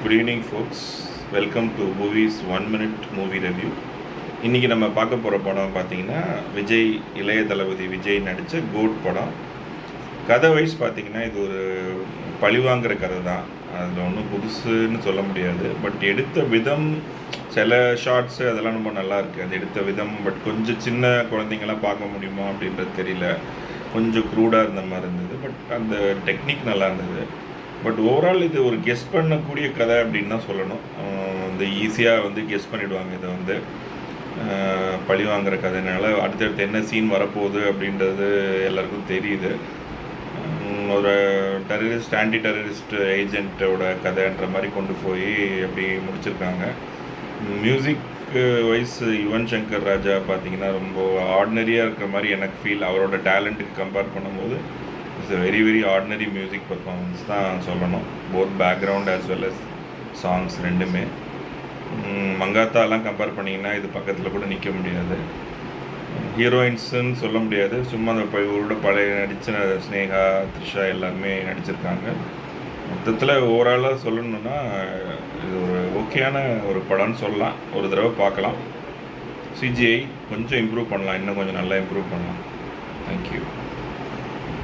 Good evening folks. Welcome to movies 1 minute movie review. இன்றைக்கி நம்ம பார்க்க போகிற படம் பார்த்திங்கன்னா விஜய், இளைய தளபதி விஜய் நடித்த கோட் படம். கதை வைஸ் பார்த்திங்கன்னா இது ஒரு பழிவாங்கிற கதை தான். அதில் ஒன்றும் புதுசுன்னு சொல்ல முடியாது. பட் எடுத்த விதம், சில ஷார்ட்ஸு அதெல்லாம் ரொம்ப நல்லாயிருக்கு. அது எடுத்த விதம். பட் கொஞ்சம் சின்ன குழந்தைங்களாம் பார்க்க முடியுமா அப்படின்றது தெரியல. கொஞ்சம் க்ரூடாக இருந்த மாதிரி இருந்தது. பட் அந்த டெக்னிக் நல்லா இருந்தது. பட் ஓவரால் இது ஒரு கெஸ் பண்ணக்கூடிய கதை அப்படின்னு தான் சொல்லணும். வந்து ஈஸியாக கெஸ் பண்ணிவிடுவாங்க. இதை பழி வாங்குகிற கதைனால அடுத்தடுத்து என்ன சீன் வரப்போகுது அப்படின்றது எல்லாருக்கும் தெரியுது. ஒரு டெரரிஸ்ட், ஆன்டி டெரரிஸ்ட் ஏஜென்ட்டோட கதைன்ற மாதிரி கொண்டு போய் அப்படி முடிச்சிருக்காங்க. மியூசிக் வைஸ் யுவன் சங்கர் ராஜா பார்த்திங்கன்னா ரொம்ப ஆர்டினரியாக இருக்கிற மாதிரி எனக்கு ஃபீல். அவரோட டேலண்ட்டுக்கு கம்பேர் பண்ணும்போது it's a very very ordinary music performance தான் சொல்லணும். Both background as well as songs ரெண்டுமே. மங்காத்தாலாம் கம்பேர் பண்ணிங்கன்னா இது பக்கத்தில் கூட நிற்க முடியாது. ஹீரோயின்ஸுன்னு சொல்ல முடியாது. சும்மா அந்த இவரோட பழைய நடித்த ஸ்னேகா, த்ரிஷா எல்லாருமே நடிச்சிருக்காங்க. மொத்தத்தில் ஓவராலாக சொல்லணுன்னா இது ஒரு ஓகேயான ஒரு படம்னு சொல்லலாம். ஒரு தடவை பார்க்கலாம். சிஜிஐ கொஞ்சம் இம்ப்ரூவ் பண்ணலாம், இன்னும் கொஞ்சம் நல்லா இம்ப்ரூவ் பண்ணலாம். தேங்க்யூ.